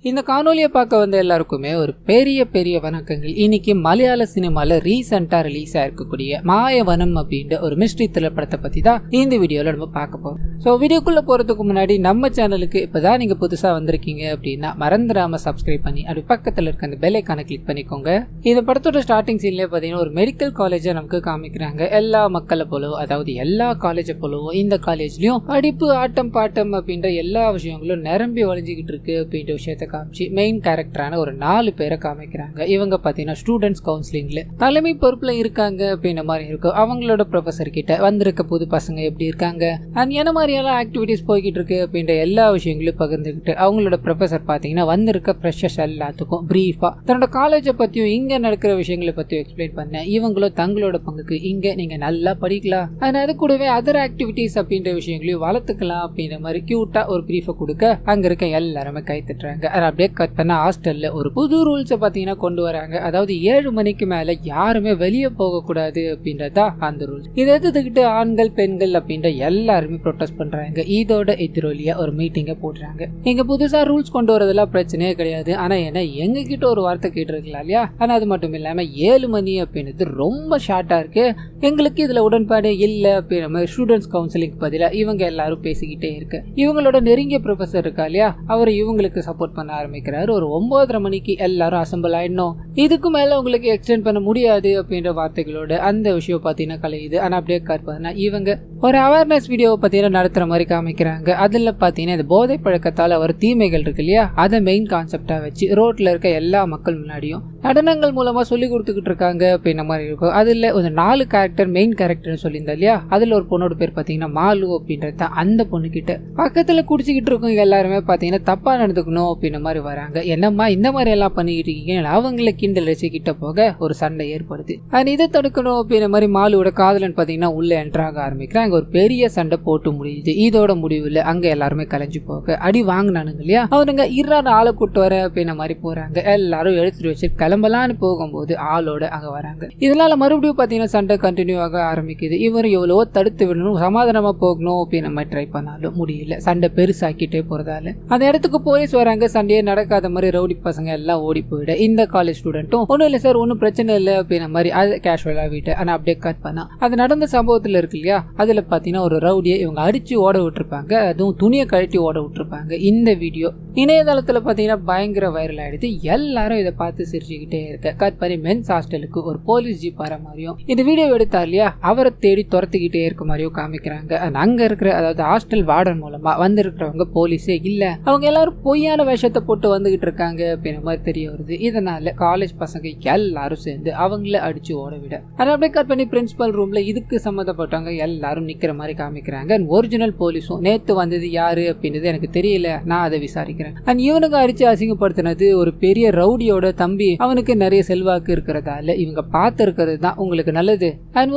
இந்த காணொலியை பார்க்க வந்த எல்லாருக்குமே ஒரு பெரிய வணக்கங்கள். இன்னைக்கு மலையாள சினிமால ரீசெண்டா ரிலீஸ் ஆயிருக்கக்கூடிய மாயவனம் அப்படின்ற ஒரு மிஸ்ட்ரி த்ரில்லர் படத்தை பத்தி தான் இந்த வீடியோல நம்ம பார்க்க போறோம். ஸோ வீடியோக்குள்ள போறதுக்கு முன்னாடி நம்ம சேனலுக்கு இப்பதான் நீங்க புதுசா வந்திருக்கீங்க அப்படின்னா மறந்துடாம சப்ஸ்கிரைப் பண்ணி அப்படி பக்கத்துல இருக்க அந்த பெல் ஐகானை கிளிக் பண்ணிக்கோங்க. இந்த படத்தோட ஸ்டார்டிங் சீன்லயே பாத்தீங்கன்னா ஒரு மெடிக்கல் காலேஜை நமக்கு காமிக்கிறாங்க. எல்லா மக்களை போலவும், அதாவது எல்லா காலேஜை போலவும் இந்த காலேஜ்லயும் படிப்பு, ஆட்டம், பாட்டம் அப்படின்ற எல்லா விஷயங்களும் நிரம்பி வழிஞ்சுக்கிட்டு இருக்கு அப்படின்ற விஷயத்த காமிச்சு மெயின் கேரக்டரான ஒரு 4 பேரை காமிக்கிறாங்க. இவங்க பாத்தீங்கன்னா ஸ்டூடெண்ட்ஸ் கவுன்சிலிங்ல தலைமை பொறுப்புல இருக்காங்க அப்படின்ற மாதிரி இருக்கும். அவங்களோட ப்ரொஃபசர் கிட்ட வந்திருக்க புது பசங்க எப்படி இருக்காங்க அண்ட் என்ன மாதிரியெல்லாம் ஆக்டிவிட்டிஸ் போய்கிட்டு இருக்கு அப்படின்ற எல்லா விஷயங்களும் பகிர்ந்துக்கிட்டு அவங்களோட ப்ரொஃபசர் பாத்தீங்கன்னா வந்திருக்க ஃப்ரெஷர்ஸ் எல்லாத்துக்கும் பிரீஃபா தன்னோட காலேஜை பத்தியும் இங்க நடக்கிற விஷயங்களை பத்தியும் எக்ஸ்பிளைன் பண்ண இவங்களும் தங்களோட பங்குக்கு இங்க நீங்க நல்லா படிக்கலாம் அண்ட் அது கூடவே அதர் ஆக்டிவிட்டிஸ் அப்படின்ற விஷயங்களையும் வளர்த்துக்கலாம் அப்படின்ற மாதிரி கியூட்டா ஒரு பிரீஃபை கொடுக்க அங்க இருக்க எல்லாருமே கை தட்டுறாங்க. அப்படியே கட் பண்ண ஹாஸ்டல்ல ஒரு புது ரூல்ஸை பாத்தீங்கன்னா கொண்டு வராங்க. அதாவது 7 மணிக்கு மேல யாருமே வெளியே போக கூடாது அப்படின்றதா அந்த ரூல்ஸ். இதை எடுத்துக்கிட்டு ஆண்கள், பெண்கள் அப்படின்ற எல்லாருமே ப்ரொடெஸ்ட் பண்றாங்க. இதோட எதிரொலியா ஒரு மீட்டிங்கை போடுறாங்க. இங்க புதுசா ரூல்ஸ் கொண்டு வரதெல்லாம் பிரச்சனையே கிடையாது. ஆனா என்ன எங்க கிட்ட ஒரு வார்த்தை கேட்டு இருக்கலாம் இல்லையா? ஆனா அது மட்டும் இல்லாம 7 மணி அப்படின்றது ரொம்ப ஷார்ட்டா இருக்கு, எங்களுக்கு இதுல உடன்பாடு இல்ல அப்படின்ற மாதிரி ஸ்டூடெண்ட்ஸ் கவுன்சிலிங் பதிலா இவங்க எல்லாரும் பேசிக்கிட்டே இருக்கு. இவங்களோட நெருங்கிய ப்ரொஃபசர் இருக்கா இல்லையா, அவர் இவங்களுக்கு சப்போர்ட் பண்ண ஆரம்பிக்கிறாரு. ஒரு 9:30 மணிக்கு எல்லாரும் அசம்பிள் ஆயிடணும், இதுக்கு மேல உங்களுக்கு எக்ஸ்டெண்ட் பண்ண முடியாது அப்படின்ற வார்த்தைகளோட அந்த விஷயம் பாத்தீங்கன்னா கலையுது. ஆனா அப்படியே காட்டுனா இவங்க ஒரு அவேர்னஸ் வீடியோவை பாத்தீங்கன்னா நடத்துற மாதிரி காமிக்கிறாங்க. அதுல பாத்தீங்கன்னா இந்த போதை பழக்கத்தால ஒரு தீமைகள் இருக்கு இல்லையா, அதை மெயின் கான்செப்டா வச்சு ரோட்ல இருக்க எல்லா மக்கள் முன்னாடியும் நடனங்கள் மூலமா சொல்லி கொடுத்துக்கிட்டு இருக்காங்க அப்படின்ற மாதிரி இருக்கும். அதுல ஒரு 4 கேரக்டர் மெயின் கேரக்டர் சொல்லியிருந்தா இல்லையா, அதுல ஒரு பொண்ணோட பேர் பாத்தீங்கன்னா மாலு அப்படின்றத அந்த பொண்ணு கிட்ட பக்கத்துல குடிச்சுக்கிட்டு இருக்கவங்க எல்லாருமே பாத்தீங்கன்னா தப்பா நடந்துக்கணும் அப்படின்ற மாதிரி வராங்க. என்னம்மா இந்த மாதிரி எல்லாம் பண்ணிக்கிட்டு இருக்கீங்க, அவங்கள கிண்டல் கிட்ட போக ஒரு சண்டை ஏற்படுது. இதை தடுக்கணும் அப்படின்ற மாதிரி மாலுவோட காதலன் பாத்தீங்கன்னா உள்ள என்ட்ராக ஆரம்பிக்கிறாங்க. ஒரு பெரிய சண்டை போட்டு முடியுது. இதோட முடிவுல அங்க எல்லாருமே கலைஞ்சு போக அடி வாங்கினானுங்க இல்லையா, அவனுங்க இறான ஆளை கூட்டு வர அப்படின்ற மாதிரி போறாங்க. எல்லாரும் எடுத்துட்டு வச்சு கிளம்பலான்னு போகும்போது ஆளோட அங்க வராங்க. இதனால மறுபடியும் பாத்தீங்கன்னா சண்டை கண்டினியூ ஆக ஆரம்பிக்குது. இவர் எவ்வளவோ தடுத்து விடணும், சமாதானமா போகணும் அப்படின்னு நம்ம ட்ரை பண்ணாலும் முடியல. சண்டை பெருசாக்கிட்டே போறதால அந்த இடத்துக்கு போலீஸ் வராங்க. சண்டையே நடக்காத மாதிரி ரவுடி பசங்க எல்லாம் ஓடி போயிட இந்த காலேஜ் ஸ்டூடெண்ட்டும் ஒன்னும் இல்ல சார், ஒன்னும் பிரச்சனை இல்லை அப்படின்ற மாதிரி அது கேஷுவலா விட்டு ஆனா அப்படியே கட் பண்ணா அது நடந்த சம்பவத்துல இருக்கு இல்லையா, அதுல பாத்தீங்கன்னா ஒரு ரவுடியை இவங்க அடிச்சு ஓட விட்டுருப்பாங்க. அதுவும் துணியை கழட்டி ஓட விட்டுருப்பாங்க. இந்த வீடியோ இணையதளத்துல பாத்தீங்கன்னா பயங்கர வைரல் ஆயிடுது. எல்லாரும் இதை பார்த்து சிரிச்சுக்கிட்டே இருக்க கட் பண்ணி மென்ஸ் ஹாஸ்டலுக்கு ஒரு போலீஸ் ஜீப் வர மாதிரியும் இந்த வீடியோ எடுத்தார் இல்லையா, அவரை தேடி துரத்துக்கிட்டே இருக்க மாதிரியும் காமிக்கிறாங்க. அங்க இருக்கிற அதாவது ஹாஸ்டல் வார்டன் மூலமா வந்திருக்கிறவங்க போலீஸே இல்ல, அவங்க எல்லாரும் பொய்யான வேஷத்தை போட்டு வந்துகிட்டு இருக்காங்க அப்படின்ற மாதிரி தெரிய வருது. இதனால காலேஜ் பசங்க எல்லாரும் சேர்ந்து அவங்கள அடிச்சு ஓட விட அப்படியே கட் பண்ணி பிரின்சிபல் ரூம்ல இதுக்கு சம்மந்தப்பட்டவங்க எல்லாரும் நிக்கிற மாதிரி காமிக்கிறாங்க. ஒரிஜினல் போலீஸும் நேத்து வந்தது யாரு அப்படின்றது எனக்கு தெரியல, நான் அதை விசாரிக்கிறேன். இவனுக்கு அடிச்சு அசிங்கப்படுத்தினது ஒரு பெரிய ரவுடியோட தம்பி, அவனுக்கு நிறைய செல்வாக்கு இருக்கிறதால இவங்க பார்த்து இருக்கிறது தான் உங்களுக்கு நல்லது.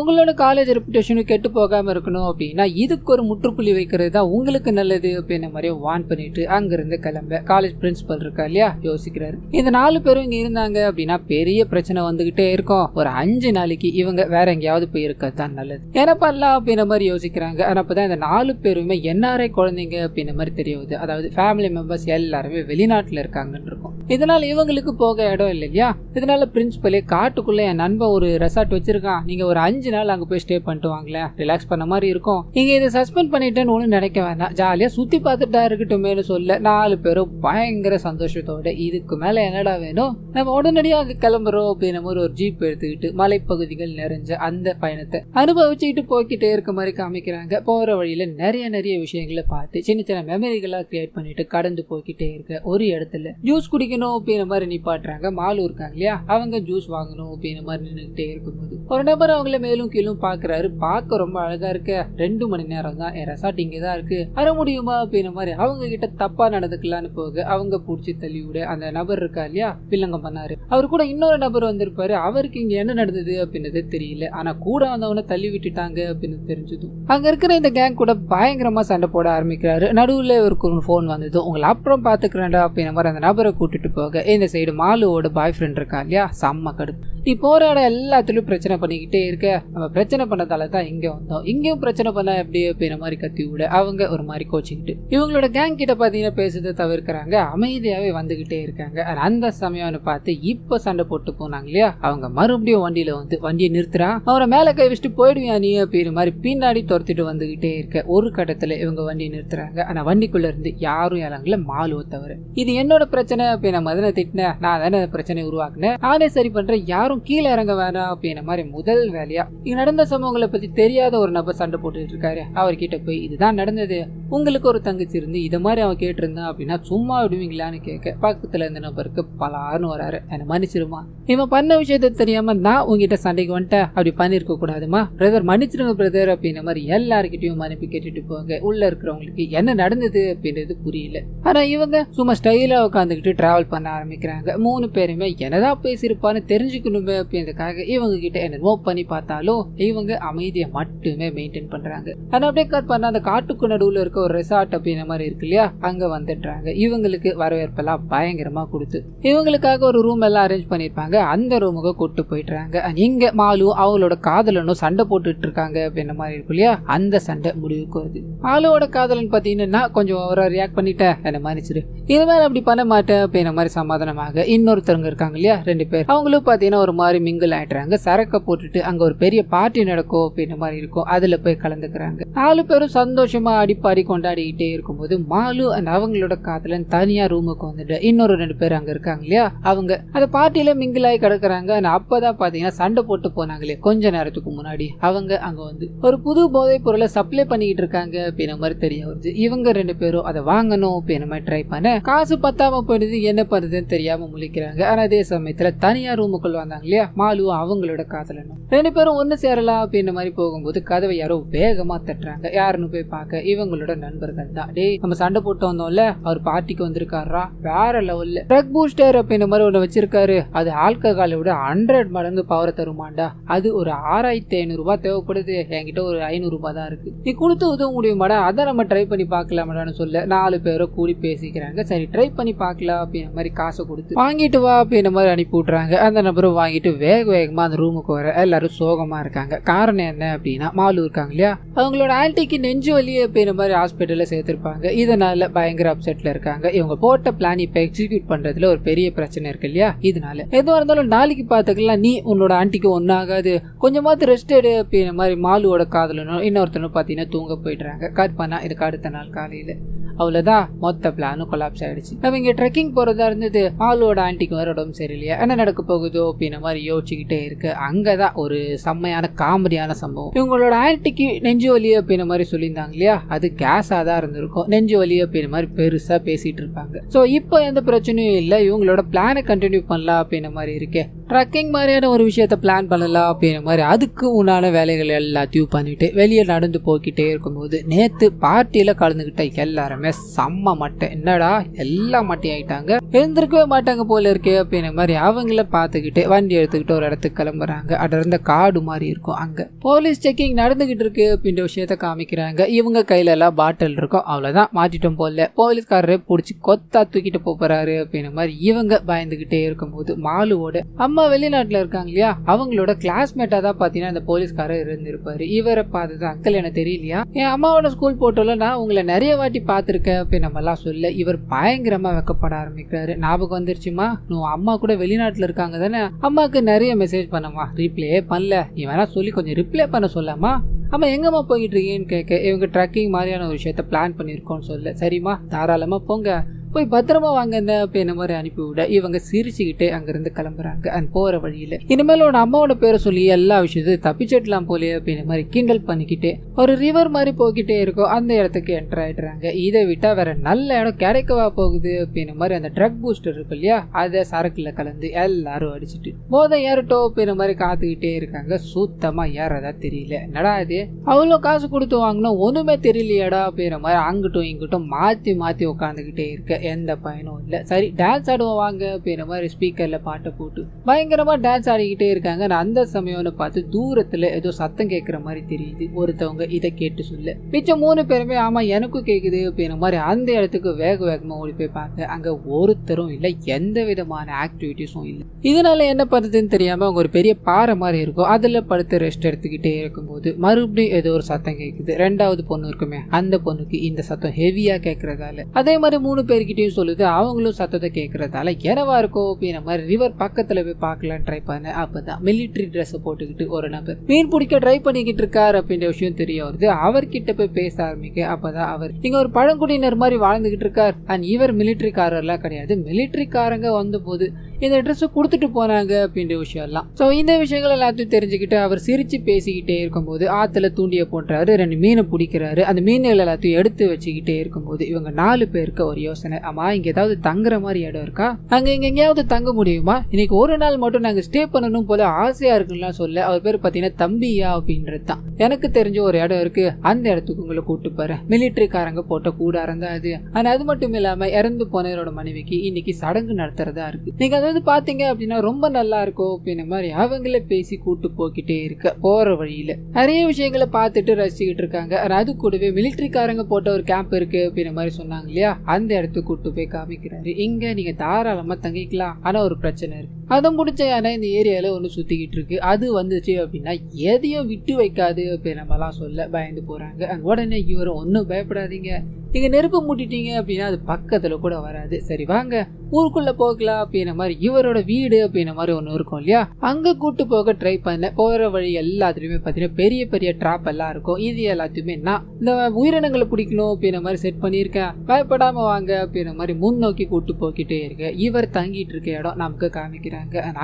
உங்களோட காலேஜ் ரெப்புடேஷனும் கெட்டு போகாம இருக்கணும் அப்படின்னா இதுக்கு ஒரு முற்றுப்புள்ளி வைக்கிறது தான் உங்களுக்கு நல்லது அப்படின்ற மாதிரி வார்ன் பண்ணிட்டு அங்கிருந்து கிளம்ப காலேஜ் பிரின்சிபல் இருக்கா இல்லையா யோசிக்கிறாரு. இந்த 4 பேரும் இங்க இருந்தாங்க அப்படின்னா பெரிய பிரச்சனை வந்துகிட்டே இருக்கும். ஒரு 5 நாளைக்கு இவங்க வேற எங்கேயாவது போய் இருக்கிறது தான் நல்லது என்ன பண்ணலாம் அப்படின்ற மாதிரி யோசிக்கிறாங்க. ஆனா அப்பதான் இந்த 4 பேருமே NRI குழந்தைங்க அப்படின்ற மாதிரி தெரியுது. அதாவது ஃபேமிலி மெம்பர்ஸ் எல்லாருமே வெளிநாட்டுல இருக்காங்கன்னு இருக்கும். இதனால இவங்களுக்கு போக இடம் இல்லை இல்லையா, இதனால பிரின்சிபலே காட்டுக்குள்ள என் நண்பன் ஒரு ரெசார்ட் வச்சிருக்கான், நீங்க ஒரு 5 நாள் அங்க போய் ஸ்டே பண்ணிட்டு வாங்களேன், ரிலாக்ஸ் பண்ண மாதிரி இருக்கும், நீங்க இதை சஸ்பெண்ட் பண்ணிட்டேன்னு ஒண்ணு நினைக்க வேண்டாம், ஜாலியா சுத்தி பார்த்துட்டா இருக்கட்டுமே சொல்ல 4 பேரும் பயங்கர சந்தோஷத்தோட இதுக்கு மேல என்னடா வேணும், நம்ம உடனடியாக கிளம்புறோம் அப்படின்ற மாதிரி ஒரு ஜீப் எடுத்துக்கிட்டு மலைப்பகுதிகள் நிறைஞ்ச அந்த பயணத்தை அனுபவிச்சுக்கிட்டு போய்கிட்டே இருக்க மாதிரி காமிக்கிறாங்க. போற வழியில நிறைய விஷயங்களை பார்த்து சின்ன மெமரிகளா கிரியேட் பண்ணிட்டு கடந்து போய்கிட்டே இருக்க ஒரு இடத்துல ஜூஸ் குடிக்கணும் அப்படின்ற மாதிரி நிப்பாட்டுறாங்க. மாலு இருக்காங்க இல்லையா, அவங்க ஜூஸ் வாங்கணும் அப்படின்ற மாதிரி நின்றுகிட்டே இருக்கும்போது ஒரு நபர் அவங்கள மேலும் கீழும் பாக்குறாரு. பார்க்க ரொம்ப அழகா இருக்க, 2 மணி நேரம் தான் என் ரெசார்ட் இங்கதான் இருக்கு, வர முடியுமா அப்படின்ற மாதிரி அவங்க கிட்ட தப்பா நடந்துக்கலான்னு போக அவங்க பூச்சி தள்ளி விட அந்த நபர் இருக்கா இல்லையா வில்லங்கம் பண்ணாரு. அவர் கூட இன்னொரு நபர் வந்திருப்பாரு. அவருக்கு இங்க என்ன நடந்தது அப்படின்றது தெரியல, ஆனா கூட வந்தவனை தள்ளி விட்டுட்டாங்க அப்படின்னு தெரிஞ்சது. முடிஞ்சது. அங்க இருக்கிற இந்த கேங் கூட பயங்கரமா சண்டை போட ஆரம்பிக்கிறாரு. நடுவுல இவருக்கு ஒரு போன் வந்தது. உங்களை அப்புறம் பாத்துக்கிறேன்டா அப்படின்ற மாதிரி அந்த நபரை கூட்டிட்டு போக இந்த சைடு மாலுவோட பாய் ஃப்ரெண்ட் இருக்கா இல்லையா, செம்ம கடுப்பு. நீ போராட எல்லாத்துலயும் பிரச்சனை பண்ணிக்கிட்டே இருக்க, நம்ம பிரச்சனை பண்ணதால தான் இங்க வந்தோம், இங்கேயும் பிரச்சனை பண்ண எப்படி அப்படின்ற மாதிரி கத்தி விட அவங்க ஒரு மாதிரி கோச்சிக்கிட்டு இவங்களோட கேங் கிட்ட பாத்தீங்கன்னா பேசுறதை தவிர்க்கிறாங்க. அமைதியாவே வந்துகிட்டே இருக்காங்க. அந்த சமயம்னு பார்த்து இப்ப சண்டை போட்டு போனாங்க இல்லையா, அவங்க மறுபடியும் வண்டியில வந்து வண்டியை நிறுத்துறான். அவரை மேல கை வச்சுட்டு போயிடுவியா நீ அப்படின்ற மாதிரி பின்னாடி துரத்திட்டு வந்துகிட்டே இருக்க ஒரு கட்டத்துல இவங்க வண்டியை நிறுத்துறாங்க. ஆனா வண்டிக்குள்ள இருந்து யாரும் இறங்கல, மாலுவ தவிர. இது என்னோட பிரச்சனை அப்படின்னு மதனை திட்டினேன், நான் தானே பிரச்சனையை உருவாக்குனேன், நானே சரி பண்றேன், யாரும் கீழே இறங்க வேணாம் அப்படின்ற மாதிரி முதல் வேலையா இங்க நடந்த சம்பவங்களை பத்தி தெரியாத ஒரு நபர் சண்டை போட்டுட்டு இருக்காரு. அவர்கிட்ட போய் இதுதான் நடந்தது, உங்களுக்கு ஒரு தங்கச்சி இருந்து இதை மாதிரி அவன் கேட்டிருந்தான் அப்படின்னா சும்மா விடுவீங்களான்னு கேட்க பக்கத்துல இருந்த நபருக்கு பலாருன்னு வராரு. என்ன மன்னிச்சிருமா, இவன் பண்ண விஷயத்த தெரியாம நான் உங்ககிட்ட சண்டைக்கு வந்துட்டேன், அப்படி பண்ணிருக்க கூடாதுமா பிரதர், மன்னிச்சிருங்க பிரதர் அப்படின்ற மாதிரி எல்லாருக்கிட்டையும் மன்னிப்பு கேட்டுட்டு போங்க. உள்ள இருக்கிறவங்களுக்கு என்ன நடந்தது அப்படின்றது புரியல. ஆனா இவங்க சும்மா ஸ்டைலா உட்காந்துக்கிட்டு டிராவல் பண்ண ஆரம்பிக்கிறாங்க. 3 பேருமே என்னதான் பேசியிருப்பான்னு தெரிஞ்சுக்கணுமே அப்படின்றதுக்காக இவங்க கிட்ட என்ன நோட் பண்ணி பார்த்தாலும் இவங்க அமைதியை மட்டுமே மெயின்டைன் பண்றாங்க. ஆனா அப்படியே கட் பண்ண அந்த காட்டுக்கு நடுவுல இருக்க ஒரு ரெசார்ட் அப்படின்ற மாதிரி இருக்கு இல்லையா, அங்க வந்துடுறாங்க. இவங்களுக்கு வரவேற்பெல்லாம் பயங்கரமா கொடுத்து இவங்களுக்காக ஒரு ரூம் எல்லாம் அரேஞ்ச் பண்ணிருப்பாங்க. அந்த ரூமுக்கு கூட்டு போயிடுறாங்க. இங்க மாலு அவளோட காதலனும் சண்டை போட்டுட்டு இருக்காங்க அப்படின்ற மாதிரி இருக்கு இல்லையா, அந்த சண்டை முடிவுக்கு வருது. மாலுவோட காதலன் பாத்தீங்கன்னா கொஞ்சம் ஓவரா ரியாக்ட் பண்ணிட்டேன், என்ன மன்னிச்சிரு, இனிமேல் அப்படி பண்ண மாட்டேன் அப்படின்ற மாதிரி சமாதானமாக இன்னொருத்தவங்க இருக்காங்க இல்லையா 2 பேர், அவங்களும் பாத்தீங்கன்னா ஒரு மாதிரி மிங்கிள் ஆயிடுறாங்க. சரக்க போட்டுட்டு அங்க ஒரு பெரிய பார்ட்டி நடக்கும் அப்படின்ற மாதிரி இருக்கும், அதுல போய் கலந்துக்கிறாங்க. 4 பேரும் சந்தோஷமா அடிப்பாடி கொண்டாடிக்கிட்டே இருக்கும்போது மாலு அந்த அவங்களோட காதலன் தனியா ரூமுக்கு வந்துட்டு இன்னொரு 2 பேர் அங்க இருக்காங்க இல்லையா, அவங்க அந்த பார்ட்டியில மிங்கிள் ஆகி கிடக்குறாங்க. அப்பதான் பாத்தீங்கன்னா சண்டை போட்டு போனாங்களே கொஞ்ச நேரத்துக்கு முன்னாடி, அவங்க அங்க வந்து ஒரு புது போதைப் பொருளை சப்ளை பண்ணிக்கிட்டு இருக்காங்க அப்படின்ற மாதிரி தெரிய வருது. இவங்க 2 பேரும் அதை வாங்கணும் அப்படின்ற மாதிரி ட்ரை பண்ண காசு பத்தாம போயிடுது, என்ன பண்ணுறதுன்னு தெரியாம முழிக்கிறாங்க. ஆனா அதே சமயத்துல தனியா ரூமுக்குள்ள வந்தாங்க இல்லையா மாலு அவங்களோட காதலனும் 2 பேரும் ஒன்னு சேரலாம் அப்படின்ற மாதிரி போகும்போது கதவை யாரோ வேகமா தட்டுறாங்க. யாருன்னு போய் பார்க்க இவங்களோட நண்பர்கள் தான். டேய் நம்ம சண்டை போட்டு வந்தோம்ல, அவர் பார்ட்டிக்கு வந்திருக்காரா, வேற லெவல்ல ட்ரக் பூஸ்டர் அப்படின்ற மாதிரி ஒண்ணு வச்சிருக்காரு, அது ஆல்கஹாலை விட 100 மடங்கு பவரை தருமாண்டா, அது ஒரு 6500 ரூபாய் தேவைப்படுது, என்கிட்ட ஒரு 500 ரூபாய் தான் இருக்கு, நீ கொடுத்து உதவ முடியுமாடா, அதை நம்ம ட்ரை பண்ணி பார்க்கலாமாடான்னு சொல்ல 4 பேரும் கூடி பேசிக்கிறாங்க. சரி ட்ரை பண்ணி பார்க்கலாம் அப்படின்ற மாதிரி காசை கொடுத்து வாங்கிட்டு வா அப்படின்ற மாதிரி அனுப்பி விட்றாங்க. அந்த நபரும் வாங்கிட்டு வேகமா அந்த ரூமுக்கு வர எல்லாரும் சோகமா இருக்காங்க. காரணம் என்ன அப்படின்னா மாலு இருக்காங்க இல்லையா, அவங்களோட ஆன்டிக்கு நெஞ்சு வலி அப்படின்ற மாதிரி ஹாஸ்பிட்டல்ல சேர்த்திருப்பாங்க. இதனால பயங்கர அப்செட்ல இருக்காங்க. இவங்க போட்ட பிளான் இப்ப எக்ஸிக்யூட் பண்றதுல ஒரு பெரிய பிரச்சனை இருக்கு இல்லையா, இதனால எதுவா இருந்தாலும் நாளைக்கு பாத்துக்கலாம், நீ உன்னோட ஆன்டிக்கு ஒன்னாகாது, கொஞ்சமாவது ரெஸ்ட் எடு அப்படின்ற மாதிரி மாலுவோட காதலனும் இன்னொருத்தனும் பாத்தீங்கன்னா தூங்க போயிடுறாங்க. கட் பண்ணா இதுக்கு அடுத்த நாள் காலையில அவ்வளவுதான், மொத்த பிளானும் கொலாப்ஸ் ஆயிடுச்சு. நம்ம இங்க ட்ரெக்கிங் போறதா இருந்தது, மாலுவோட ஆன்டிக்கு வர உடம்பு சரியில்லையா, என்ன நடக்க போகுதோ அப்படின்ற மாதிரி யோசிச்சுக்கிட்டே இருக்கு. அங்கதான் ஒரு செம்மையான காமெடியான சம்பவம். இவங்களோட ஆன்டிக்கு நெஞ்சு வலி அப்படின்ற மாதிரி சொல்லியிருந்தாங்க இல்லையா, அது கேஸா தான் இருந்திருக்கும். நெஞ்சு வலி அப்படின்ற மாதிரி பெருசா பேசிட்டு இருப்பாங்க. சோ இப்போ எந்த பிரச்சனையும் இல்லை, இவங்களோட பிளானை கண்டினியூ பண்ணலாம் அப்படின்ற மாதிரி இருக்கே, ட்ரக்கிங் மாதிரியான ஒரு விஷயத்த பிளான் பண்ணலாம் அப்படின்ற மாதிரி அதுக்கு உண்டான வேலைகள் எல்லாத்தையும் பண்ணிட்டு வெளியே நடந்து போய்கிட்டே இருக்கும்போது நேத்து பார்ட்டியில கலந்துகிட்ட எல்லாருமே செம்ம மட்டை, என்னடா எல்லாம் மட்டை ஆயிட்டாங்க, எழுந்திருக்கவே மாட்டாங்க போல இருக்கு அப்படின்ற மாதிரி அவங்கள பாத்துக்கிட்டு வண்டி எடுத்துக்கிட்டு ஒரு இடத்துக்கு கிளம்புறாங்க. அடர்ந்த காடு மாதிரி இருக்கும். அங்க போலீஸ் செக்கிங் நடந்துகிட்டு இருக்கு அப்படின்ற விஷயத்த காமிக்கிறாங்க. இவங்க கையில எல்லாம் பாட்டில் இருக்கும், அவ்வளவுதான் மாட்டிட்டோம் போல, போலீஸ்காரரே பிடிச்சி கொத்தா தூக்கிட்டு போறாரு அப்படின்ற மாதிரி இவங்க பயந்துகிட்டே இருக்கும்போது மாலுவோட அம்மா வெளிநாட்டுல இருக்காங்க இல்லையா, அவங்களோட கிளாஸ்மேட்டா தான் பாத்தீங்கன்னா இந்த போலீஸ்காரர் இருந்திருப்பாரு. இவரை பார்த்துதான் அங்கிள் எனக்கு தெரியலையா, என் அம்மாவோட ஸ்கூல் போட்டோல நான் உங்களை நிறைய வாட்டி பார்த்துருக்கேன் அப்படின்னு நம்ம எல்லாம் சொல்ல இவர் பயங்கரமா வெக்கப்பட ஆரம்பிக்கிறாரு. ஞாபகம் வந்துருச்சுமா, நீ அம்மா கூட வெளிநாட்டுல இருக்காங்க தானே, அம்மாக்கு நிறைய மெசேஜ் பண்ணமா, ரிப்ளே பண்ணல, நீ வேணா சொல்லி கொஞ்சம் ரிப்ளை பண்ண சொல்லாமா, அம்மா எங்கம்மா போயிட்டு இருக்கீங்கன்னு கேட்க இவங்க ட்ரக்கிங் மாதிரியான ஒரு விஷயத்த பிளான் பண்ணிருக்கோம்னு சொல்ல, சரிம்மா தாராளமா போங்க, போய் பத்திரமா வாங்க அப்படின்ற மாதிரி அனுப்பிவிட இவங்க சிரிச்சுக்கிட்டே அங்கிருந்து கிளம்புறாங்க. அண்ட் போற வழியில இனிமேல் உன் அம்மாவோட பேரை சொல்லி எல்லா விஷயத்தையும் தப்பிச்சிடலாம் போலே அப்படின்ற மாதிரி கிண்டல் பண்ணிக்கிட்டே ஒரு ரிவர் மாதிரி போய்கிட்டே இருக்கும். அந்த இடத்துக்கு என்டர் ஆயிடுறாங்க. இதை விட்டா வேற நல்ல இடம் கிடைக்கவா போகுது அப்படின்ற மாதிரி அந்த ட்ரக் பூஸ்டர் இருக்கு இல்லையா, அதை சரக்குல கலந்து எல்லாரும் அடிச்சுட்டு போதை ஏறட்டோ அப்படின்ற மாதிரி காத்துக்கிட்டே இருக்காங்க. சுத்தமா ஏறதா தெரியல, என்னடா இது அவ்வளோ காசு கொடுத்து வாங்கினோம் ஒண்ணுமே தெரியலையாடா அப்படின்ற மாதிரி அங்கிட்டும் இங்கிட்டும் மாத்தி மாத்தி உட்காந்துக்கிட்டே இருக்க எந்த பயனும் இல்லை. சரி டான்ஸ் ஆடுவோம் வாங்க அப்படின்ற மாதிரி ஸ்பீக்கர்ல பாட்டை போட்டு பயங்கரமா டான்ஸ் ஆடிக்கிட்டே இருக்காங்க. அந்த சமயம்னு பார்த்து தூரத்துல ஏதோ சத்தம் கேட்கிற மாதிரி தெரியுது. ஒருத்தவங்க இதை கேட்டு சொல்ல மிச்சம் 3 பேருமே ஆமா எனக்கும் கேக்குது அப்படின்ற மாதிரி அந்த இடத்துக்கு வேக வேகமா ஓடி போய் பார்க்க அங்க ஒருத்தரும் இல்லை, எந்த விதமான ஆக்டிவிட்டிஸும் இல்லை. இதனால என்ன பண்றதுன்னு தெரியாம அவங்க ஒரு பெரிய பாறை மாதிரி இருக்கும், அதுல படுத்து ரெஸ்ட் எடுத்துக்கிட்டே இருக்கும்போது மறுபடியும் ஏதோ ஒரு சத்தம் கேட்குது. 2வது பொண்ணு இருக்குமே அந்த பொண்ணுக்கு இந்த சத்தம் ஹெவியா கேட்கறதால அதே மாதிரி 3 பேர்கிட்டயும் சொல்லுது அவங்களும் சத்தத்தை கேட்கறதால என்னவா இருக்கும் அப்படின்ற மாதிரி ரிவர் பக்கத்துல போய் பார்க்கலாம் ட்ரை பண்ண. அப்பதான் மிலிட்டரி ட்ரெஸ் போட்டுக்கிட்டு ஒரு நபர் மீன் பிடிக்க ட்ரை பண்ணிக்கிட்டு இருக்காரு அப்படின்ற விஷயம் தெரிய வருது. அவர்கிட்ட போய் பேச ஆரம்பிக்க அப்பதான் அவர் இங்க ஒரு பழங்குடியினர் மாதிரி வாழ்ந்துகிட்டு இருக்கார் அண்ட் இவர் மிலிட்டரி காரர்லாம் கிடையாது, மிலிட்டரி காரங்க வந்த போது இந்த ட்ரெஸ் கொடுத்துட்டு போனாங்க அப்படின்ற விஷயம் எல்லாம். ஸோ இந்த விஷயங்கள் எல்லாத்தையும் தெரிஞ்சுக்கிட்டு அவர் சிரிச்சு பேசிக்கிட்டே இருக்கும்போது ஆத்துல தூண்டிய போன்றாரு, 2 மீனை பிடிக்கிறாரு. அந்த மீன்கள் எல்லாத்தையும் எடுத்து வச்சுக்கிட்டே இருக்கும்போது இவங்க 4 பேருக்கு ஒரு யோசனை, ஆமா இங்க ஏதாவது தங்குற மாதிரி இடம் இருக்கா, அங்க இங்க எங்கேயாவது தங்க முடியுமா, இன்னைக்கு ஒரு நாள் மட்டும் நாங்க ஸ்டே பண்ணணும் போல ஆசையா இருக்குன்னு சொல்ல அவர் பேர் பாத்தீங்கன்னா தம்பியா அப்படின்றது தான். எனக்கு தெரிஞ்ச ஒரு இடம் இருக்கு, அந்த இடத்துக்கு உங்களை கூட்டு போறேன், மிலிட்டரி காரங்க போட்ட கூடாரம் தான் அது. ஆனா அது மட்டும் இல்லாம இறந்து போனவரோட மனைவிக்கு இன்னைக்கு சடங்கு நடத்துறதா இருக்கு, நீங்க அதாவது பாத்தீங்க அப்படின்னா ரொம்ப நல்லா இருக்கும் அப்படின்ற மாதிரி அவங்கள பேசி கூட்டு போக்கிட்டே இருக்க போற வழியில நிறைய விஷயங்களை பார்த்துட்டு ரசிச்சுக்கிட்டு இருக்காங்க. அது கூடவே மிலிட்டரி காரங்க போட்ட ஒரு கேம்ப் இருக்கு அப்படின்ற மாதிரி சொன்னாங்க இல்லையா, அந்த இடத்துக்கு கூட்டு போய் காமிக்கிறாரு. இங்க நீங்க தாராளமா தங்கிக்கலாம், ஆனா ஒரு பிரச்சனை இருக்கு, அதை முடிச்ச யானை இந்த ஏரியால ஒண்ணு சுத்திக்கிட்டு இருக்கு, அது வந்துச்சு அப்படின்னா எதையும் விட்டு வைக்காது அப்படின்னு நம்மலாம் சொல்ல பயந்து போறாங்க. உடனே இவரும் ஒன்னும் பயப்படாதீங்க, நீங்க நெருப்பு மூட்டிட்டீங்க அப்படின்னா அது பக்கத்துல கூட வராது, சரி வாங்க ஊருக்குள்ள போகலாம் அப்படின்ற மாதிரி இவரோட வீடு அப்படின்ற மாதிரி ஒண்ணு இருக்கும் இல்லையா, அங்க கூட்டு போக ட்ரை பண்ண. போற வழி எல்லாத்துலயுமே பாத்தீங்கன்னா பெரிய பெரிய டிராப் எல்லாம் இருக்கும். இது எல்லாத்தையுமே நான் இந்த உயிரினங்களை பிடிக்கணும் அப்படின்ற மாதிரி செட் பண்ணியிருக்கேன், பயப்படாம வாங்க அப்படின்ற மாதிரி முன்னோக்கி கூட்டு போக்கிட்டே இருக்க இவர் தங்கிட்டு இருக்க இடம் நமக்கு காமிக்கிறாங்க.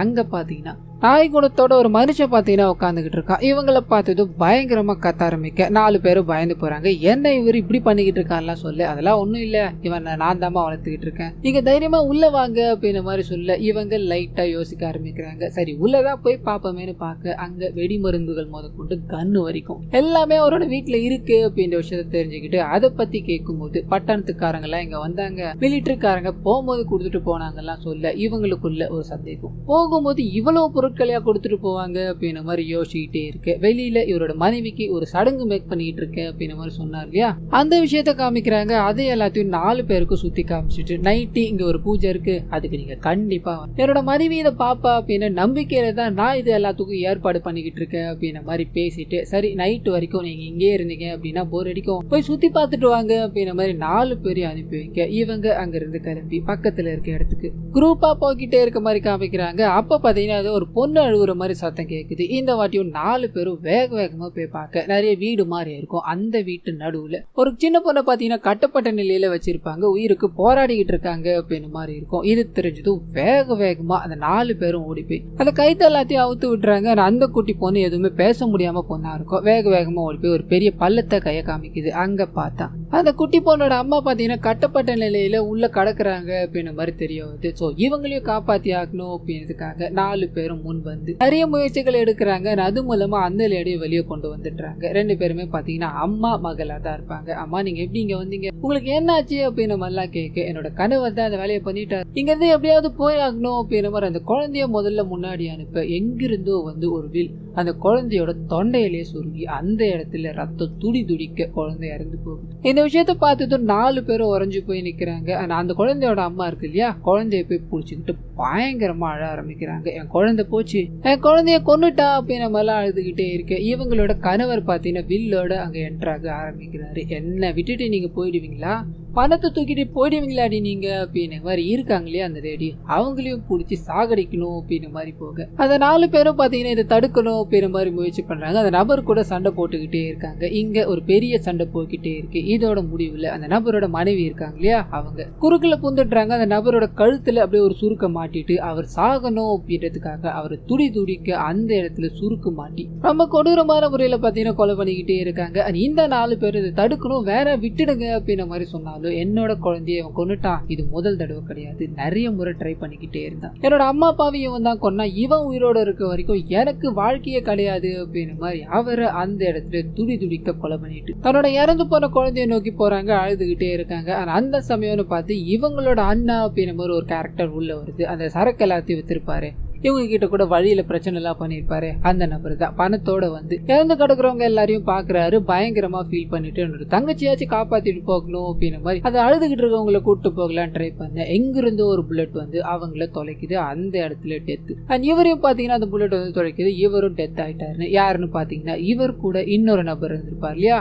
அங்க பாத்தீங்கன்னா நாய் குணத்தோட ஒரு மனுஷன் பாத்தீங்கன்னா உட்காந்துக்கிட்டு இருக்கான். இவங்களை பார்த்ததும் பயங்கரமா கத்த ஆரம்பிக்க 4 பேரும் பயந்து போறாங்க. என்ன இவர் இப்படி பண்ணிக்கிட்டு இருக்கான்லாம் சொல்ல, அதெல்லாம் ஒண்ணும் இல்ல, இவன் நான் தாமா வளர்த்துக்கிட்டு இருக்கேன், நீங்க தைரியமா உள்ள வாங்க அப்படின்ற மாதிரி சொல்ல இவங்க லைட்டா யோசிக்க ஆரம்பிக்கிறாங்க. சரி உள்ளதான் போய் பாப்போமேனு பார்க்க அங்க வெடி மருந்துகள் முதற்கொண்டு கன்னு வரைக்கும் எல்லாமே அவரோட வீட்டுல இருக்கு அப்படின்ற விஷயத்த தெரிஞ்சுக்கிட்டு அதை பத்தி கேட்கும் போது பட்டணத்துக்காரங்க எல்லாம் இங்க வந்தாங்க, மிலிட்டரிக்காரங்க போகும்போது கொடுத்துட்டு போனாங்கலாம் சொல்ல இவங்களுக்குள்ள ஒரு சந்தேகம், போகும்போது இவ்வளவு பொருட்களையா கொடுத்துட்டு போவாங்க அப்படின்ற மாதிரி யோசிச்சுக்கிட்டே இருக்கு. வெளியில இவரோட மனைவிக்கு ஒரு சடங்கு மேக் பண்ணிட்டு இருக்கேன் அப்படின்ற மாதிரி சொன்னார் இல்லையா, அந்த விஷயத்த காமிக்கிறாங்க. அதை எல்லாத்தையும் 4 பேருக்கும் சுத்தி காமிச்சிட்டு நைட்டு இங்க ஒரு பூஜை இருக்கு, அதுக்கு நீங்க கண்டிப்பா என்னோட மனைவி இதை பாப்பா அப்படின்னு நம்பிக்கையில தான் நான் இது எல்லாத்துக்கும் ஏற்பாடு பண்ணிக்கிட்டு இருக்கேன் அப்படின்ற மாதிரி பேசிட்டு, சரி நைட்டு வரைக்கும் நீங்க இங்கே இருந்தீங்க அப்படின்னா போர் அடிக்கும், போய் சுத்தி பார்த்துட்டு வாங்க அப்படின்ற மாதிரி 4 பேரையும் அனுப்பி வைக்க இவங்க அங்க இருந்து கிளம்பி பக்கத்துல இருக்க இடத்துக்கு குரூப்பா போக்கிட்டே இருக்க மாதிரி காமிக்கிறாங்க. அப்ப பாத்தீங்கன்னா அது ஒரு பொண்ணு அழுகுற மாதிரி சத்தம் கேக்குது. இந்த வாட்டியும் 4 பேரும் வேக வேகமா போய் பார்க்க நிறைய வீடு மாதிரி இருக்கும். அந்த வீட்டு நடுவுல ஒரு சின்ன பொண்ணை பாத்தீங்கன்னா கட்டப்பட்ட நிலையில வச்சிருப்பாங்க, உயிருக்கு போராடிக்கிட்டு இருக்காங்க அப்படின்னு மாதிரி இருக்கும். இது தெரிஞ்சதும் வேக வேகமா அந்த 4 பேரும் ஓடி போய் அந்த கைத்த எல்லாத்தையும் அவுத்து விட்டுறாங்க. அந்த குட்டி பொண்ணு எதுவுமே பேச முடியாம பொண்ணா இருக்கும், வேக வேகமா ஓடி போய் ஒரு பெரிய பள்ளத்தை கைய காமிக்குது. அங்க பார்த்தா அந்த குட்டி பொண்ணோட அம்மா பாத்தீங்கன்னா கட்டப்பட்ட நிலையில உள்ள கடக்குறாங்க அப்படின்னு மாதிரி தெரிய வருது. சோ இவங்களையும் காப்பாத்தி ஆகணும் அப்படின்றதுக்காக 4 பேரும் முன் வந்து நிறைய முயற்சிகள் எடுக்கிறாங்க. அது மூலமா அந்த லேடியை வெளியே கொண்டு வந்துடுறாங்க. 2 பேருமே பாத்தீங்கன்னா அம்மா மகளா தான் இருப்பாங்க. அம்மா நீங்க எப்படி இங்க வந்தீங்க, உங்களுக்கு என்ன ஆச்சு அப்படின்னு மாதிரிலாம் கேட்க, என்னோட கணவர் தான் அந்த வேலையை பண்ணிட்டாரு, இங்க இருந்து எப்படியாவது போய் ஆகணும் அப்படின்ற மாதிரி அந்த குழந்தைய முதல்ல முன்னாடி அனுப்ப எங்கிருந்தோ வந்து ஒரு வில் அந்த குழந்தையோட தொண்டையிலேயே சுருங்கி அந்த இடத்துல ரத்தம் துடி துடிக்க குழந்தை இறந்து போகுது. இந்த விஷயத்த பார்த்ததும் 4 பேரும் உறைஞ்சு போய் நிக்கிறாங்க. அந்த குழந்தையோட அம்மா இருக்கு இல்லையா, குழந்தைய போய் பிடிச்சிக்கிட்டு பயங்கரமா அழ ஆரம்பிக்கிறாங்க. என் குழந்தை போச்சு, என் குழந்தைய கொன்னுட்டா அப்படின்னு நம்மளாம் அழுதுகிட்டே இருக்கு. இவங்களோட கணவர் பாத்தீங்கன்னா வில்லோட அங்க என்ட்ராக ஆரம்பிக்கிறாரு. என்ன விட்டுட்டு நீங்க போயிடுவீங்களா, பணத்தை தூக்கிட்டு போயிடுவீங்களாடி நீங்க அப்படின்னு மாதிரி இருக்காங்க இல்லையா அந்த லேடி, அவங்களையும் பிடிச்சி சாகடிக்கணும் அப்படின்னு மாதிரி போக அந்த 4 பேரும் பாத்தீங்கன்னா இதை தடுக்கணும் அப்படின்ற மாதிரி முயற்சி பண்றாங்க. அந்த நபர் கூட சண்டை போட்டுக்கிட்டே இருக்காங்க. இங்க ஒரு பெரிய சண்டை போய்கிட்டே இருக்கு. இதோட முடிவுல அந்த நபரோட மனைவி இருக்காங்க இல்லையா, அவங்க குறுக்குல புந்துடுறாங்க. அந்த நபரோட கழுத்துல அப்படியே ஒரு சுருக்க மாட்டிட்டு அவர் சாகணும் அப்படின்றதுக்காக அவர் துடி துடிக்க அந்த இடத்துல சுருக்கு மாட்டி ரொம்ப கொடூரமான முறையில பாத்தீங்கன்னா கொலை பண்ணிக்கிட்டே இருக்காங்க. இந்த 4 பேர் இதை தடுக்கணும், வேற விட்டுடுங்க அப்படின்ற மாதிரி சொன்னாலும் இருந்தாலும் என்னோட குழந்தைய இவன் கொன்னுட்டான், இது முதல் தடவை கிடையாது, நிறைய முறை ட்ரை பண்ணிக்கிட்டே இருந்தான். என்னோட அம்மா அப்பாவையும் இவன் தான் கொன்னா, இவன் உயிரோட இருக்க வரைக்கும் எனக்கு வாழ்க்கையே கிடையாது அப்படின்னு மாதிரி அவரை அந்த இடத்துல துடி துடிக்க கொலை பண்ணிட்டு தன்னோட இறந்து போன குழந்தைய நோக்கி போறாங்க. அழுதுகிட்டே இருக்காங்க. ஆனா அந்த சமயம்னு பார்த்து இவங்களோட அண்ணா அப்படின்னு மாதிரி ஒரு கேரக்டர் உள்ள வருது. அந்த சரக்கு எல்லாத்தையும் வித்திருப்பாரு, இவங்க கிட்ட கூட வழியில பிரச்சனை எல்லாம் பண்ணிருப்பாரு. அந்த நபர் தான் பணத்தோட வந்து இறந்து கிடக்குறவங்க எல்லாரையும் பாக்குறாரு. பயங்கரமா ஃபீல் பண்ணிட்டு என்னோட தங்கச்சியாச்சும் காப்பாத்திட்டு போகணும் அப்படின்னு மாதிரி அதை அழுதுகிட்டு இருக்கவங்களை கூட்டு போகலான்னு ட்ரை பண்ண எங்கிருந்து ஒரு புல்லட் வந்து அவங்கள தொலைக்குது. அந்த இடத்துல டெத். அண்ட் இவரையும் பாத்தீங்கன்னா அந்த புல்லட் வந்து தொலைக்குது. இவரும் டெத் ஆயிட்டாரு. யாருன்னு பாத்தீங்கன்னா இவர் கூட இன்னொரு நபர் இருந்திருப்பார் இல்லையா,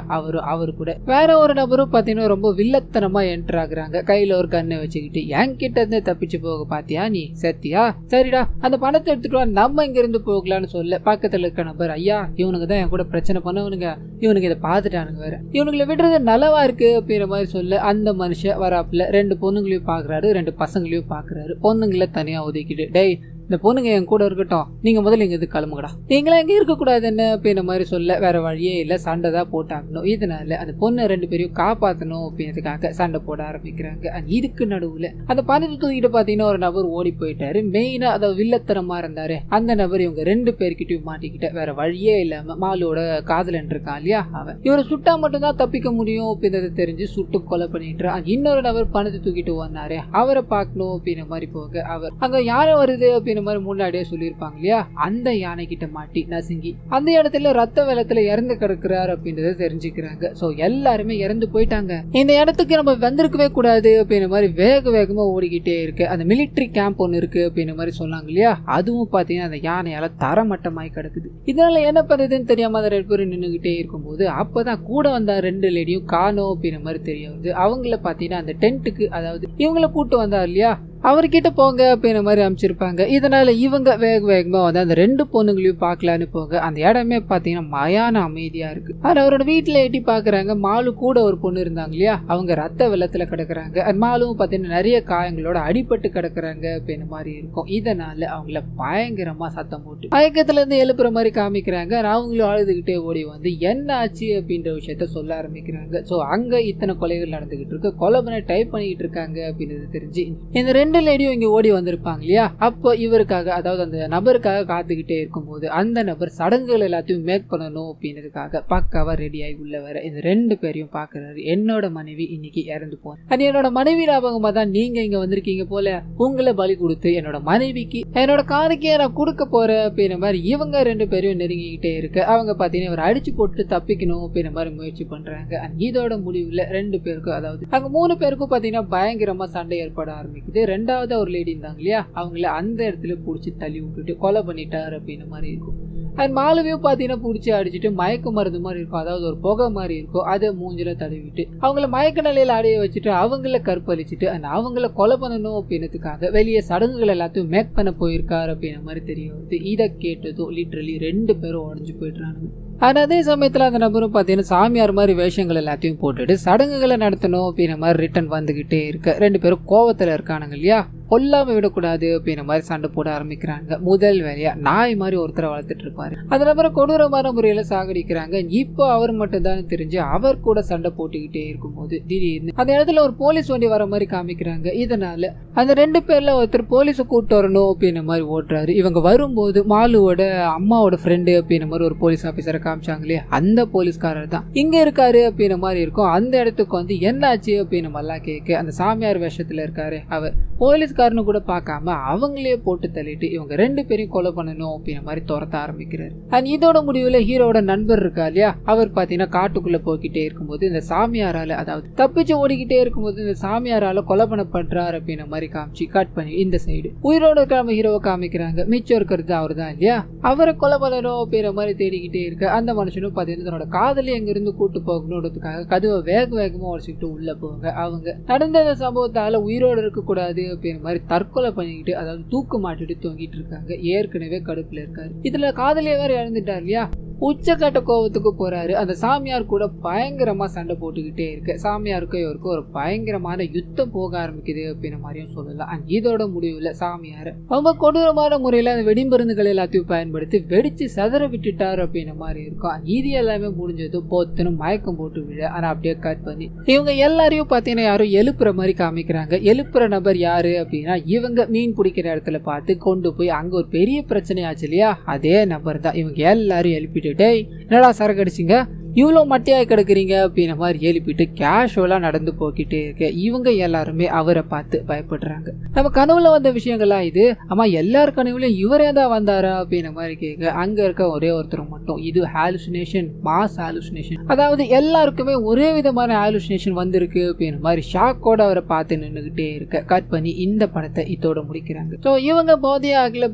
அவரு கூட வேற ஒரு நபரும் பாத்தீங்கன்னா ரொம்ப வில்லத்தனமா என்டர் ஆகுறாங்க. கையில ஒரு கண்ணை வச்சுக்கிட்டு என்கிட்ட இருந்து தப்பிச்சு போக பாத்தியா நீ செத்தியா, சரிடா அந்த பணத்தை எடுத்துட்டு நம்ம இங்க இருந்து போகலான்னு சொல்ல பக்கத்துல இருக்க நபர், ஐயா இவனுக்கு தான் என் கூட பிரச்சனை பண்ணவனுங்க, இவனுக்கு இதை பார்த்துட்டானுங்க, வேற இவனுங்களை விடுறது நல்லவா இருக்கு அப்படிங்கிற மாதிரி சொல்ல அந்த மனுஷன் வராப்புல 2 பொண்ணுங்களையும் பாக்குறாரு, 2 பசங்களையும் பாக்குறாரு. பொண்ணுங்களை தனியா ஒதுக்கிட்டு, டேய் இந்த பொண்ணுங்க என் கூட இருக்கட்டும், நீங்க முதல்ல இங்க இருந்து கிளம்புங்கடா, நீங்களா எங்க இருக்க கூடாது என்ன அப்படின்ற மாதிரி சொல்ல வேற வழியே இல்ல, சண்டை தான் போட்டாக்கணும். இதனால அந்த பொண்ணு 2 பேரையும் காப்பாற்றணும் அப்படின்றதுக்காக சண்டை போட ஆரம்பிக்கிறாங்க. இதுக்கு நடுவுல அந்த பணத்தை தூக்கிட்டு பாத்தீங்கன்னா ஒரு நபர் ஓடி போயிட்டாரு. மெயினா அதை வில்லத்தனமா இருந்தாரு அந்த நபர். இவங்க 2 பேர்கிட்டயும் மாட்டிக்கிட்ட வேற வழியே இல்லாம மாலோட காதலன் இருக்கான் இல்லையா, அவன் இவரை சுட்டா மட்டும் தான் தப்பிக்க முடியும் அப்படின்றத தெரிஞ்சு சுட்டு கொலை பண்ணிட்டு இன்னொரு நபர் பணத்தை தூக்கிட்டு வந்தாரு. அவரை பார்க்கணும் அப்படின்ற மாதிரி போக அவர் அங்க யாரும் வருது அப்படின்னு மாதிரி முன்னாடியே சொல்லியிருப்பாங்க இல்லையா, அந்த யானை கிட்ட மாட்டி நசுங்கி அந்த இடத்துல ரத்த வெள்ளத்துல இறந்து கிடக்குறாரு அப்படின்றத தெரிஞ்சுக்கிறாங்க. சோ எல்லாருமே இறந்து போயிட்டாங்க. இந்த இடத்துக்கு நம்ம வந்திருக்கவே கூடாது அப்படின்ற மாதிரி வேக வேகமா ஓடிக்கிட்டே இருக்கு. அந்த மிலிட்டரி கேம்ப் ஒன்னு இருக்கு அப்படின்ற மாதிரி சொன்னாங்க இல்லையா, அதுவும் பாத்தீங்கன்னா அந்த யானையால தரமட்டமாய் கிடக்குது. இதனால என்ன பண்றதுன்னு தெரியாம அந்த 2 பேரும் நின்றுகிட்டே இருக்கும்போது அப்பதான் கூட வந்த 2 லேடியும் காணோம் அப்படின்ற மாதிரி தெரிய வருது. அவங்கள பாத்தீங்கன்னா அந்த டென்ட்டுக்கு, அதாவது இவங்கள கூட்டு வந்தார் இல்லையா, அவர்கிட்ட போங்க அப்படின்ற மாதிரி அமைச்சிருப்பாங்க. இதனால இவங்க வேக வேகமா வந்து அந்த 2 பொண்ணுங்களையும் பார்க்கலான்னு போக அந்த இடமே பாத்தீங்கன்னா மயான அமைதியா இருக்கு. ஆனா அவரோட வீட்டுல எட்டி பாக்குறாங்க. மாலு கூட ஒரு பொண்ணு இருந்தாங்க இல்லையா, அவங்க ரத்த வெள்ளத்துல கிடக்குறாங்க. மாலும் பாத்தீங்கன்னா நிறைய காயங்களோட அடிபட்டு கிடக்குறாங்க அப்படின்ற மாதிரி இருக்கும். இதனால அவங்கள பயங்கரமா சத்தம் போட்டு மயக்கத்துல இருந்து எழுப்புற மாதிரி காமிக்கிறாங்க. அவங்களும் அழுதுகிட்டே ஓடி வந்து என்ன ஆச்சு அப்படின்ற விஷயத்த சொல்ல ஆரம்பிக்கிறாங்க. சோ அங்க இத்தனை கொலைகள் நடந்துகிட்டு இருக்கு, கொலை பண்ண டைப் பண்ணிட்டு இருக்காங்க அப்படின்றது தெரிஞ்சு இந்த 2 லேடியும் இங்க ஓடி வந்திருப்பாங்க இல்லையா. அப்போ இவருக்காக, அதாவது அந்த நபருக்காக காத்துக்கிட்டே இருக்கும்போது அந்த நபர் சடங்குகள் எல்லாத்தையும் மேக் பண்ணணும் அப்படின்றதுக்காக பக்காவா ரெடி ஆகி உள்ள வர இந்த 2 பேரையும் பாக்குறாரு. என்னோட மனைவி இன்னைக்கு இறந்து போன, அது என்னோட மனைவி ஞாபகமா தான் நீங்க இங்க வந்திருக்கீங்க போல, உங்களை பலி கொடுத்து என்னோட மனைவிக்கு என்னோட காதுக்கே நான் கொடுக்க போறேன் அப்படின்ற மாதிரி இவங்க 2 பேரையும் நெருங்கிக்கிட்டே இருக்கு. அவங்க பாத்தீங்கன்னா இவர் அடிச்சு போட்டு தப்பிக்கணும் அப்படின்ற மாதிரி முயற்சி பண்றாங்க. இதோட முடிவுல 2 பேருக்கும், அதாவது அங்க 3 பேருக்கும் பாத்தீங்கன்னா பயங்கரமா சண்டை ஏற்பட ஆரம்பிக்குது. 2வது ஒரு லேடி இருந்தாங்க இல்லையா, அவங்கள அந்த இடத்துல புடிச்சு தள்ளி விட்டுட்டு கொலை பண்ணிட்டாரு அப்படின்னு மாதிரி இருக்கும். அது மாலவையும் பாத்தீங்கன்னா புடிச்சு அடிச்சுட்டு மயக்க மருந்து மாதிரி இருக்கும், அதாவது ஒரு புகை மாதிரி இருக்கும், அதை மூஞ்சில தடவிட்டு அவங்கள மயக்க நிலையில அடைய வச்சுட்டு அவங்கள கற்பழிச்சுட்டு அவங்கள கொலை பண்ணணும் அப்படின்றதுக்காக வெளியே சடங்குகள் எல்லாத்தையும் மேக் பண்ண போயிருக்காரு அப்படின்ற மாதிரி தெரிய வருது. இதை கேட்டதும் லிட்டரலி 2 பேரும் உடஞ்சு போயிடுறாங்க. ஆனால் அதே சமயத்தில் அந்த நபரும் பார்த்தீங்கன்னா சாமியார் மாதிரி வேஷங்கள் எல்லாத்தையும் போட்டுட்டு சடங்குகளை நடத்தணும் அப்படின்ற மாதிரி ரிட்டர்ன் வந்துகிட்டே இருக்க 2 பேரும் கோவத்தில் இருக்கானுங்க இல்லையா, கொல்லாம விடக்கூடாது அப்படின்ற மாதிரி சண்டை போட ஆரம்பிக்கிறாங்க. முதல் வேலையா நாய் மாதிரி ஒருத்தரை வளர்த்துட்டு இருப்பாரு, அது நபரை கொடூரமான முறையில சாகடிக்கிறாங்க. இப்போ அவர் மட்டும் தான் தெரிஞ்சு அவர் கூட சண்டை போட்டுக்கிட்டே இருக்கும்போது திடீர்னு அந்த இடத்துல ஒரு போலீஸ் வண்டி வர மாதிரி காமிக்கிறாங்க. இதனால அந்த 2 பேர்ல ஒருத்தர் போலீஸை கூட்டு வரணும் அப்படின்ற மாதிரி ஓட்டுறாரு. இவங்க வரும்போது மாலுவோட அம்மாவோட ஃப்ரெண்டு அப்படின்ற மாதிரி ஒரு போலீஸ் ஆபீசரை காமிச்சாங்களே, அந்த போலீஸ்காரர் தான் இங்க இருக்காரு அப்படின்ற மாதிரி இருக்கும். அந்த இடத்துக்கு வந்து என்னாச்சு அப்படின்னு மாதிரிலாம் கேட்க அந்த சாமியார் வேஷத்துல இருக்காரு அவர் போலீஸ் கூட பார்க்காம அவங்களே போட்டு தள்ளிட்டு இவங்க 2 பேரையும் கொலை பண்ணணும் அப்படின்ற மாதிரி துரத்த ஆரம்பிக்கிறாரு. இதோட முடிவுல ஹீரோட நண்பர் இருக்கா இல்லையா, அவர் பாத்தீங்கன்னா காட்டுக்குள்ள போய்கிட்டே இருக்கும்போது இந்த சாமியாரால, அதாவது தப்பிச்சு ஓடிக்கிட்டே இருக்கும்போது இந்த சாமியாரால கொலை பண்ணப்படுறாரு அப்படின்ற மாதிரி காமிச்சு கட் பண்ணி இந்த சைடு உயிரோட இருக்கிற ஹீரோவை காமிக்கிறாங்க. மிச்சம் இருக்கிறது அவர் தான் இல்லையா, அவரை கொலை பண்ணணும் அப்படின்ற மாதிரி தேடிக்கிட்டே இருக்க அந்த மனுஷனும் பாத்தீங்கன்னா தன்னோட காதலி எங்க இருந்து கூட்டு போகணுன்றதுக்காக கதவை வேக வேகமா உடச்சிட்டு உள்ள போங்க. அவங்க நடந்த சம்பவத்தால உயிரோடு இருக்க கூடாது அப்படின்ற மாதிரி தற்கொலை பண்ணிக்கிட்டு, அதாவது தூக்கு மாட்டிட்டு தொங்கிட்டு இருக்காங்க. ஏற்கனவே கடுப்புல இருக்காரு. இதுல காதலியே வேற இறந்துட்டார் இல்லையா, உச்சக்கட்ட கோவத்துக்கு போறாரு. அந்த சாமியார் கூட பயங்கரமா சண்டை போட்டுக்கிட்டே இருக்கு. சாமியாருக்கும் இவருக்கும் ஒரு பயங்கரமான யுத்தம் போக ஆரம்பிக்குது அப்படின்ற மாதிரியும் சொல்லலாம். அண்ட் இதோட முடிவுல சாமியார் ரொம்ப கொடூரமான முறையில அந்த வெடிமருந்துகள் எல்லாத்தையும் பயன்படுத்தி வெடிச்சு சதற விட்டுட்டாரு அப்படின்ற மாதிரி இருக்கும். இது எல்லாமே முடிஞ்சது போத்துன்னு மயக்கம் போட்டு விழ. ஆனா அப்படியே கட் பண்ணி இவங்க எல்லாரையும் பாத்தீங்கன்னா யாரும் எழுப்புற மாதிரி காமிக்கிறாங்க. எழுப்புற நபர் யாரு அப்படின்னா இவங்க மீன் பிடிக்கிற இடத்துல பார்த்து கொண்டு போய் அங்க ஒரு பெரிய பிரச்சனை ஆச்சு இல்லையா, அதே நபர் தான். இவங்க எல்லாரும் எழுப்பிட்டு என்னடா சரக்கு அடிச்சிங்க, இவ்வளோ மட்டையாய் கிடக்குறீங்க அப்படின்ற மாதிரி எழுப்பிட்டு கேஷுவலாக நடந்து போக்கிட்டே இருக்கு. இவங்க எல்லாருமே அவரை பார்த்து பயப்படுறாங்க. நம்ம கனவுல வந்த விஷயங்கள்லாம் இது. ஆமா எல்லார் கனவுலையும் இவரே தான் வந்தாரா அப்படின்ற மாதிரி கேட்க அங்க இருக்க ஒரே ஒருத்தர் மட்டும் இது ஹாலுசினேஷன், மாஸ் ஹாலுசினேஷன், அதாவது எல்லாருக்குமே ஒரே விதமான ஹாலுசினேஷன் வந்திருக்கு அப்படின்ற மாதிரி ஷாக்கோட அவரை பார்த்து நின்றுகிட்டே இருக்க. கட் பண்ணி இந்த படத்தை இதோட முடிக்கிறாங்க. ஸோ இவங்க போதை ஆகல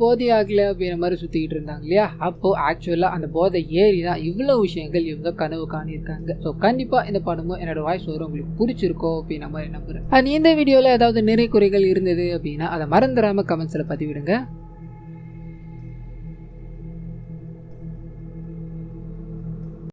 அப்படின்ற மாதிரி சுத்திக்கிட்டு இருந்தாங்க இல்லையா, அப்போ ஆக்சுவலா அந்த போதை ஏறி தான் இவ்வளவு விஷயங்கள் இவங்க கனவு காணியிருக்காங்க. ஸோ கண்டிப்பா இந்த படமும் என்னோட வாய்ஸ் வரும் உங்களுக்கு பிடிச்சிருக்கோம் அப்படின்னு மாதிரி நம்புறேன். அண்ட் இந்த வீடியோல ஏதாவது நிறை குறைகள் இருந்தது அப்படின்னா அதை மறந்துடாம கமெண்ட்ஸ்ல பதிவிடுங்க.